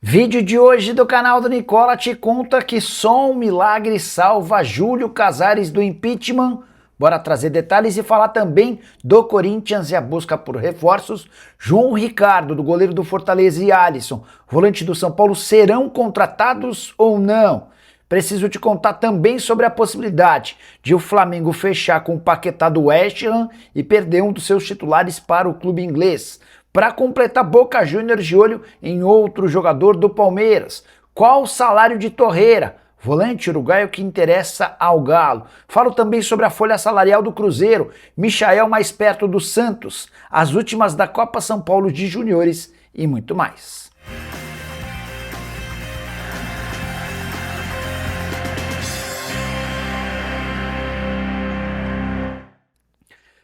Vídeo de hoje do canal do Nicola te conta que só um milagre salva Júlio Casares do impeachment. Bora trazer detalhes e falar também do Corinthians e a busca por reforços. João Ricardo, do goleiro do Fortaleza, e Alisson, volante do São Paulo, serão contratados ou não? Preciso te contar também sobre a possibilidade de o Flamengo fechar com o Paquetá do West Ham e perder um dos seus titulares para o clube inglês. Para completar, Boca Juniors de olho em outro jogador do Palmeiras. Qual o salário de Torreira, volante uruguaio que interessa ao Galo? Falo também sobre a folha salarial do Cruzeiro, Michael mais perto do Santos, as últimas da Copa São Paulo de Juniores e muito mais.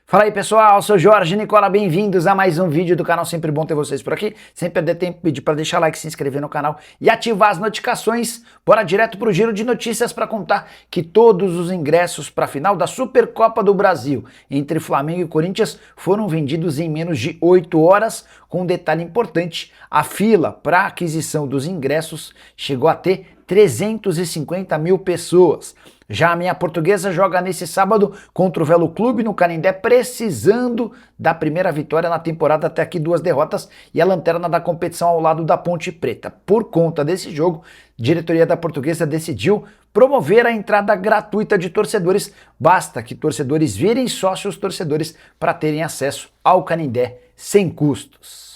Fala aí pessoal, sou Jorge Nicola, bem-vindos a mais um vídeo do canal, sempre bom ter vocês por aqui, sempre perder tempo, pedir para deixar like, se inscrever no canal e ativar as notificações. Bora direto pro giro de notícias para contar que todos os ingressos para a final da Supercopa do Brasil entre Flamengo e Corinthians foram vendidos em menos de 8 horas, com um detalhe importante: a fila para aquisição dos ingressos chegou a ter 350 mil pessoas. Já a minha Portuguesa joga nesse sábado contra o Velo Clube no Canindé, precisando da primeira vitória na temporada, até aqui 2 derrotas e a lanterna da competição ao lado da Ponte Preta. Por conta desse jogo, a diretoria da Portuguesa decidiu promover a entrada gratuita de torcedores. Basta que torcedores virem sócios torcedores para terem acesso ao Canindé sem custos.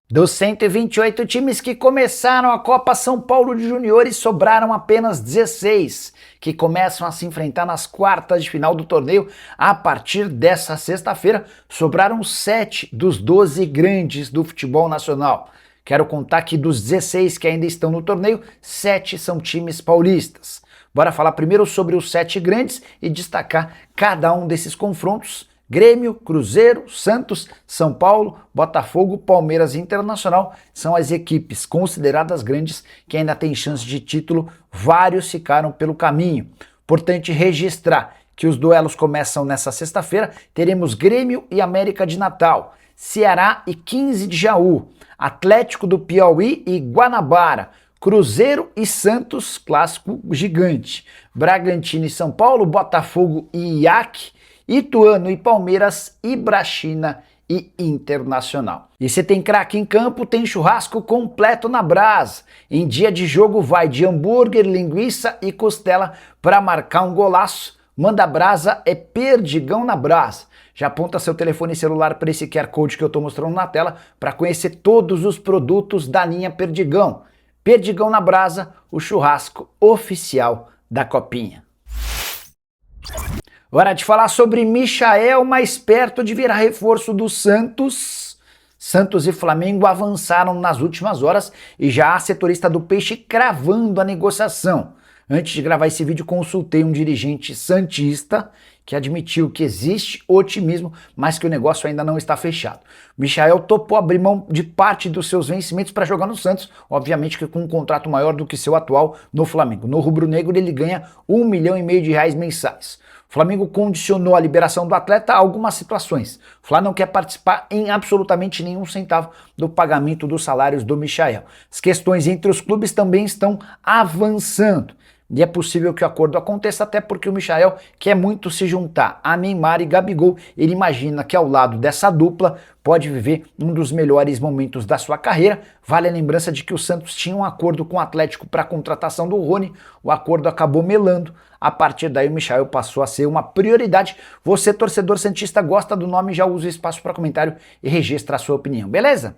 Dos 128 times que começaram a Copa São Paulo de Juniores, sobraram apenas 16, que começam a se enfrentar nas quartas de final do torneio. A partir dessa sexta-feira, sobraram 7 dos 12 grandes do futebol nacional. Quero contar que dos 16 que ainda estão no torneio, 7 são times paulistas. Bora falar primeiro sobre os 7 grandes e destacar cada um desses confrontos. Grêmio, Cruzeiro, Santos, São Paulo, Botafogo, Palmeiras e Internacional são as equipes consideradas grandes que ainda têm chance de título. Vários ficaram pelo caminho. Importante registrar que os duelos começam nessa sexta-feira. Teremos Grêmio e América de Natal, Ceará e 15 de Jaú, Atlético do Piauí e Guanabara, Cruzeiro e Santos, clássico gigante, Bragantino e São Paulo, Botafogo e IAC, Ituano e Palmeiras, Ibrachina e Internacional. E se tem craque em campo, tem churrasco completo na brasa. Em dia de jogo vai de hambúrguer, linguiça e costela para marcar um golaço. Manda brasa é Perdigão na Brasa. Já aponta seu telefone celular para esse QR Code que eu estou mostrando na tela para conhecer todos os produtos da linha Perdigão. Perdigão na Brasa, o churrasco oficial da Copinha. Hora de falar sobre Michael, mais perto de virar reforço do Santos. Santos e Flamengo avançaram nas últimas horas e já há setorista do Peixe cravando a negociação. Antes de gravar esse vídeo, consultei um dirigente santista que admitiu que existe otimismo, mas que o negócio ainda não está fechado. Michael topou abrir mão de parte dos seus vencimentos para jogar no Santos, obviamente que com um contrato maior do que seu atual no Flamengo. No rubro-negro ele ganha R$1,5 milhão de reais mensais. O Flamengo condicionou a liberação do atleta a algumas situações. O Flamengo não quer participar em absolutamente nenhum centavo do pagamento dos salários do Michael. As questões entre os clubes também estão avançando. E é possível que o acordo aconteça, até porque o Michael quer muito se juntar a Neymar e Gabigol. Ele imagina que ao lado dessa dupla pode viver um dos melhores momentos da sua carreira. Vale a lembrança de que o Santos tinha um acordo com o Atlético para a contratação do Rony. O acordo acabou melando. A partir daí o Michael passou a ser uma prioridade. Você, torcedor santista, gosta do nome, já usa o espaço para comentário e registra a sua opinião, beleza?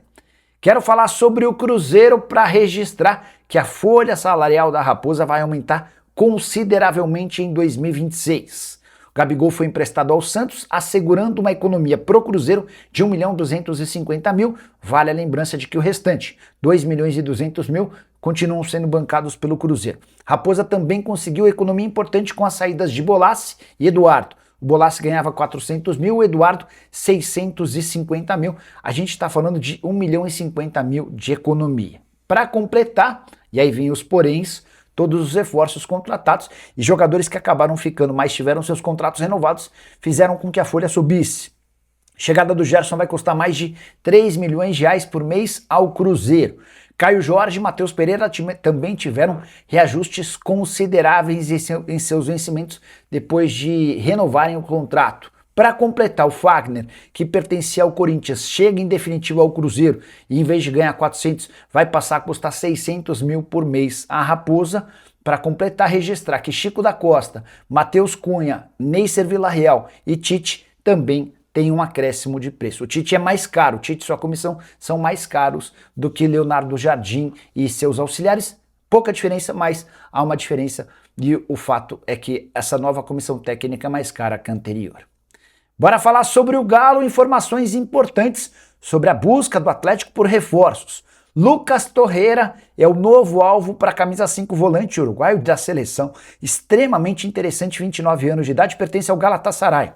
Quero falar sobre o Cruzeiro para registrar que a folha salarial da Raposa vai aumentar consideravelmente em 2026. O Gabigol foi emprestado ao Santos, assegurando uma economia pro Cruzeiro de R$1.250.000. Vale a lembrança de que o restante, R$2.200.000, continuam sendo bancados pelo Cruzeiro. Raposa também conseguiu economia importante com as saídas de Bolassi e Eduardo. O Bolassi ganhava 400 mil, o Eduardo 650 mil. A gente está falando de 1.050.000 de economia. Para completar, e aí vem os poréns, todos os reforços contratados e jogadores que acabaram ficando, mas tiveram seus contratos renovados, fizeram com que a folha subisse. Chegada do Gerson vai custar mais de 3 milhões de reais por mês ao Cruzeiro. Caio Jorge e Matheus Pereira também tiveram reajustes consideráveis em seus vencimentos depois de renovarem o contrato. Para completar, o Fagner, que pertencia ao Corinthians, chega em definitivo ao Cruzeiro e em vez de ganhar 400, vai passar a custar 600 mil por mês. A Raposa, para completar, registrar que Chico da Costa, Matheus Cunha, Neisser Villarreal e Tite também tem um acréscimo de preço. O Tite é mais caro, o Tite e sua comissão são mais caros do que Leonardo Jardim e seus auxiliares. Pouca diferença, mas há uma diferença e o fato é que essa nova comissão técnica é mais cara que a anterior. Bora falar sobre o Galo, informações importantes sobre a busca do Atlético por reforços. Lucas Torreira é o novo alvo para a camisa 5 volante uruguaio da seleção. Extremamente interessante, 29 anos de idade, pertence ao Galatasaray.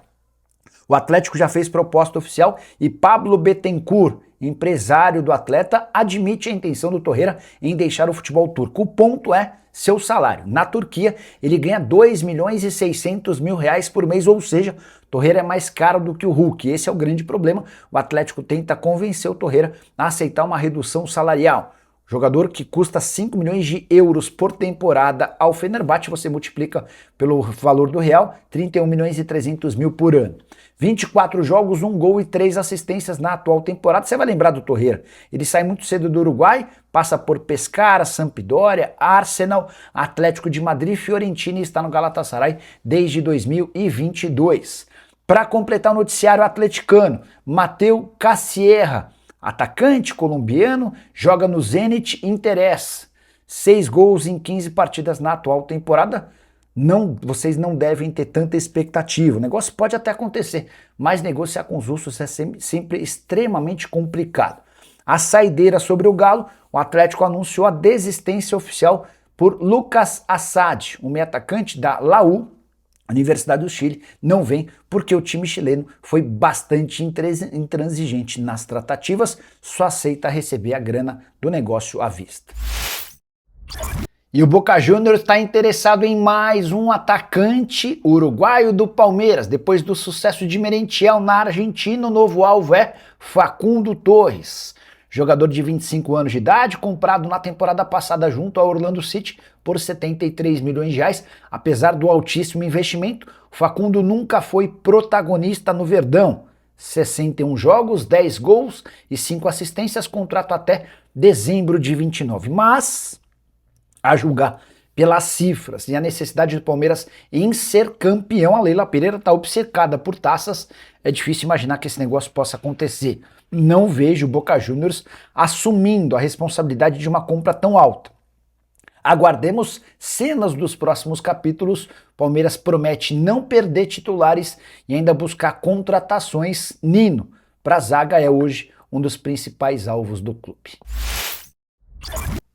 O Atlético já fez proposta oficial e Pablo Bettencourt, empresário do atleta, admite a intenção do Torreira em deixar o futebol turco. O ponto é seu salário. Na Turquia, ele ganha 2 milhões e 600 mil reais por mês, ou seja, Torreira é mais caro do que o Hulk. Esse é o grande problema. O Atlético tenta convencer o Torreira a aceitar uma redução salarial. Jogador que custa 5 milhões de euros por temporada ao Fenerbahçe, você multiplica pelo valor do real, 31 milhões e 300 mil por ano. 24 jogos, 1 gol e 3 assistências na atual temporada. Você vai lembrar do Torreira. Ele sai muito cedo do Uruguai, passa por Pescara, Sampdoria, Arsenal, Atlético de Madrid, Fiorentina e está no Galatasaray desde 2022. Para completar o noticiário atleticano, Mateu Cassierra, atacante colombiano, joga no Zenit Interés. 6 gols em 15 partidas na atual temporada. Vocês não devem ter tanta expectativa. O negócio pode até acontecer, mas negociar com os russos é sempre extremamente complicado. A saideira sobre o Galo, o Atlético anunciou a desistência oficial por Lucas Assad, um meio atacante da Laú, Universidade do Chile, não vem porque o time chileno foi bastante intransigente nas tratativas, só aceita receber a grana do negócio à vista. E o Boca Juniors está interessado em mais um atacante uruguaio do Palmeiras. Depois do sucesso de Merentiel na Argentina, o novo alvo é Facundo Torres. Jogador de 25 anos de idade, comprado na temporada passada junto ao Orlando City por 73 milhões de reais. Apesar do altíssimo investimento, o Facundo nunca foi protagonista no Verdão. 61 jogos, 10 gols e 5 assistências, contrato até dezembro de 29. Mas, a julgar pelas cifras e a necessidade do Palmeiras em ser campeão, a Leila Pereira está obcecada por taças, é difícil imaginar que esse negócio possa acontecer. Não vejo o Boca Juniors assumindo a responsabilidade de uma compra tão alta. Aguardemos cenas dos próximos capítulos. Palmeiras promete não perder titulares e ainda buscar contratações. Nino, para a zaga, é hoje um dos principais alvos do clube.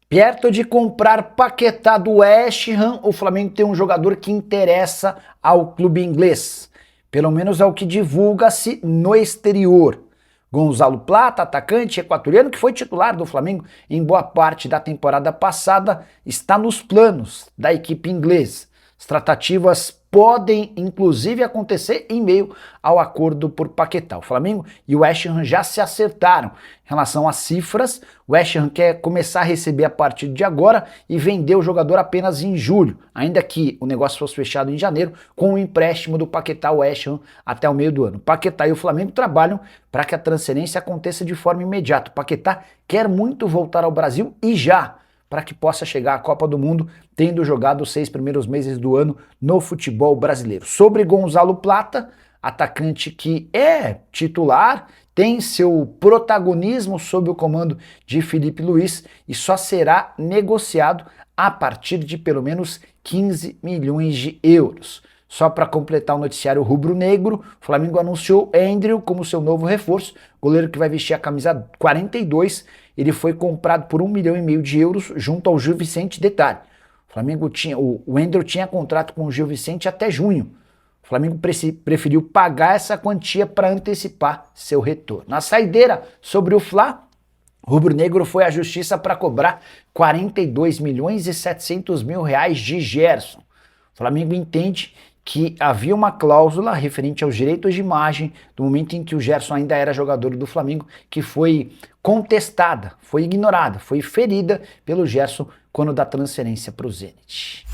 Perto de comprar Paquetá do West Ham, o Flamengo tem um jogador que interessa ao clube inglês. Pelo menos é o que divulga-se no exterior. Gonzalo Plata, atacante equatoriano que foi titular do Flamengo em boa parte da temporada passada, está nos planos da equipe inglesa. As tratativas podem inclusive acontecer em meio ao acordo por Paquetá. O Flamengo e o West Ham já se acertaram em relação às cifras. O West Ham quer começar a receber a partir de agora e vender o jogador apenas em julho, ainda que o negócio fosse fechado em janeiro, com o empréstimo do Paquetá ao West Ham até o meio do ano. Paquetá e o Flamengo trabalham para que a transferência aconteça de forma imediata. O Paquetá quer muito voltar ao Brasil e já, para que possa chegar à Copa do Mundo, tendo jogado os 6 primeiros meses do ano no futebol brasileiro. Sobre Gonzalo Plata, atacante que é titular, tem seu protagonismo sob o comando de Felipe Luiz e só será negociado a partir de pelo menos 15 milhões de euros. Só para completar o noticiário rubro-negro, o Flamengo anunciou Andrew como seu novo reforço, goleiro que vai vestir a camisa 42. Ele foi comprado por 1,5 milhão de euros junto ao Gil Vicente. Detalhe, o Andrew tinha contrato com o Gil Vicente até junho. O Flamengo preferiu pagar essa quantia para antecipar seu retorno. Na saideira sobre o Fla, o rubro-negro foi à justiça para cobrar 42 milhões e 700 mil reais de Gerson. O Flamengo entende que havia uma cláusula referente aos direitos de imagem do momento em que o Gerson ainda era jogador do Flamengo, que foi contestada, foi ignorada, foi ferida pelo Gerson quando da transferência para o Zenit.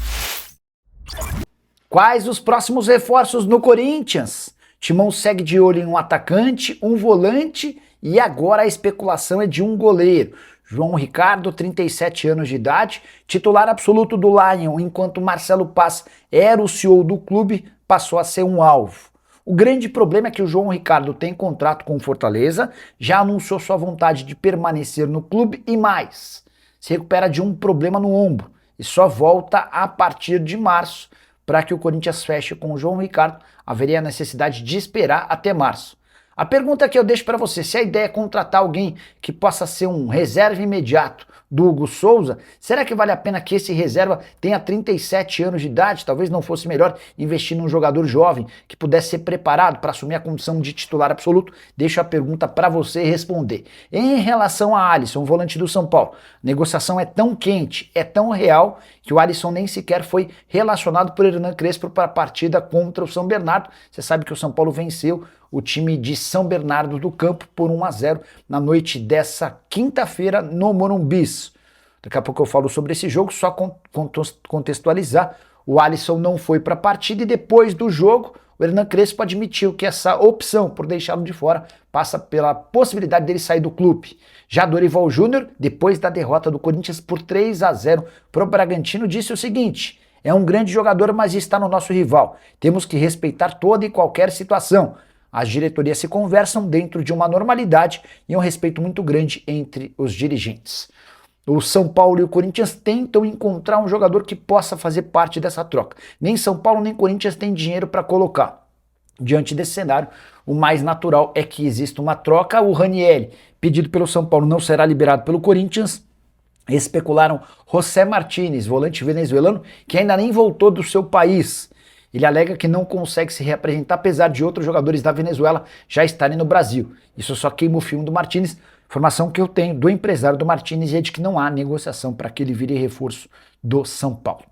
Quais os próximos reforços no Corinthians? Timão segue de olho em um atacante, um volante e agora a especulação é de um goleiro. João Ricardo, 37 anos de idade, titular absoluto do Lion, enquanto Marcelo Paz era o CEO do clube, passou a ser um alvo. O grande problema é que o João Ricardo tem contrato com o Fortaleza, já anunciou sua vontade de permanecer no clube e mais, se recupera de um problema no ombro e só volta a partir de março. Para que o Corinthians feche com o João Ricardo, haveria a necessidade de esperar até março. A pergunta que eu deixo para você, se a ideia é contratar alguém que possa ser um reserva imediato do Hugo Souza, será que vale a pena que esse reserva tenha 37 anos de idade? Talvez não fosse melhor investir num jogador jovem que pudesse ser preparado para assumir a condição de titular absoluto? Deixo a pergunta para você responder. Em relação a Alisson, volante do São Paulo, a negociação é tão quente, é tão real, que o Alisson nem sequer foi relacionado por Hernan Crespo para a partida contra o São Bernardo. Você sabe que o São Paulo venceu o time de São Bernardo do Campo por 1-0 na noite dessa quinta-feira no Morumbi. Daqui a pouco eu falo sobre esse jogo, só contextualizar. O Alisson não foi para a partida e depois do jogo o Hernan Crespo admitiu que essa opção por deixá-lo de fora passa pela possibilidade dele sair do clube. Já Dorival Júnior, depois da derrota do Corinthians por 3-0 para o Bragantino, disse o seguinte: é um grande jogador, mas está no nosso rival. Temos que respeitar toda e qualquer situação. As diretorias se conversam dentro de uma normalidade e um respeito muito grande entre os dirigentes. O São Paulo e o Corinthians tentam encontrar um jogador que possa fazer parte dessa troca. Nem São Paulo nem Corinthians têm dinheiro para colocar. Diante desse cenário, o mais natural é que exista uma troca. O Ranieri, pedido pelo São Paulo, não será liberado pelo Corinthians. Especularam José Martínez, volante venezuelano, que ainda nem voltou do seu país. Ele alega que não consegue se reapresentar, apesar de outros jogadores da Venezuela já estarem no Brasil. Isso só queima o filme do Martínez. Informação que eu tenho do empresário do Martínez é de que não há negociação para que ele vire reforço do São Paulo.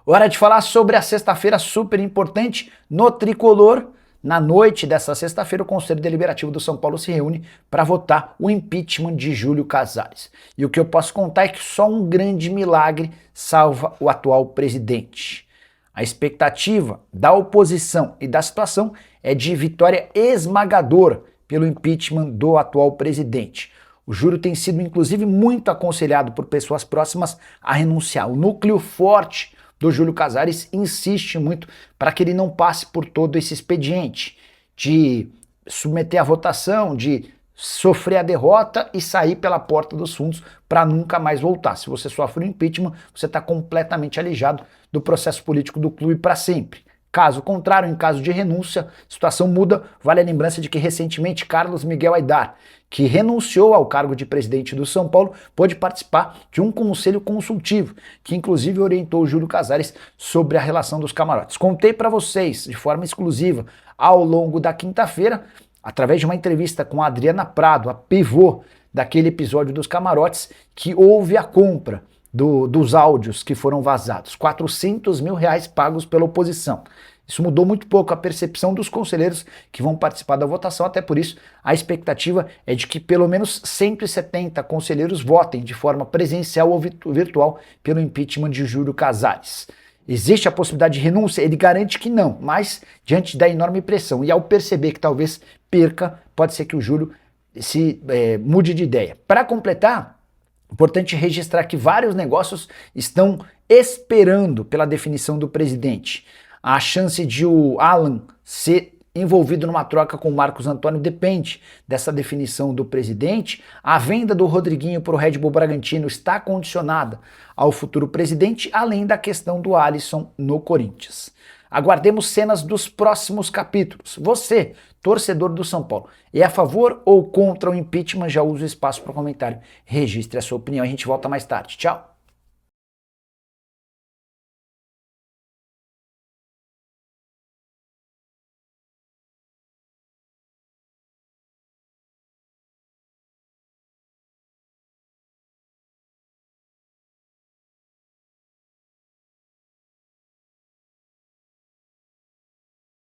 Hora de falar sobre a sexta-feira super importante no Tricolor. Na noite dessa sexta-feira, o Conselho Deliberativo do São Paulo se reúne para votar o impeachment de Júlio Casares. E o que eu posso contar é que só um grande milagre salva o atual presidente. A expectativa da oposição e da situação é de vitória esmagadora pelo impeachment do atual presidente. O Júlio tem sido, inclusive, muito aconselhado por pessoas próximas a renunciar. O núcleo forte do Júlio Casares insiste muito para que ele não passe por todo esse expediente de submeter a votação, de sofrer a derrota e sair pela porta dos fundos para nunca mais voltar. Se você sofre um impeachment, você está completamente alijado do processo político do clube para sempre. Caso contrário, em caso de renúncia, a situação muda. Vale a lembrança de que recentemente Carlos Miguel Aidar, que renunciou ao cargo de presidente do São Paulo, pôde participar de um conselho consultivo, que inclusive orientou o Júlio Casares sobre a relação dos camarotes. Contei para vocês, de forma exclusiva, ao longo da quinta-feira, através de uma entrevista com a Adriana Prado, a pivô daquele episódio dos camarotes, que houve a compra dos áudios que foram vazados, R$400 mil pagos pela oposição. Isso mudou muito pouco a percepção dos conselheiros que vão participar da votação, até por isso a expectativa é de que pelo menos 170 conselheiros votem de forma presencial ou virtual pelo impeachment de Júlio Casares. Existe a possibilidade de renúncia? Ele garante que não, mas diante da enorme pressão e ao perceber que talvez perca, pode ser que o Júlio mude de ideia. Para completar, importante registrar que vários negócios estão esperando pela definição do presidente. A chance de o Alan ser envolvido numa troca com o Marcos Antônio depende dessa definição do presidente. A venda do Rodriguinho para o Red Bull Bragantino está condicionada ao futuro presidente, além da questão do Alisson no Corinthians. Aguardemos cenas dos próximos capítulos. Você, torcedor do São Paulo, é a favor ou contra o impeachment? Já usa o espaço para comentário. Registre a sua opinião. A gente volta mais tarde. Tchau.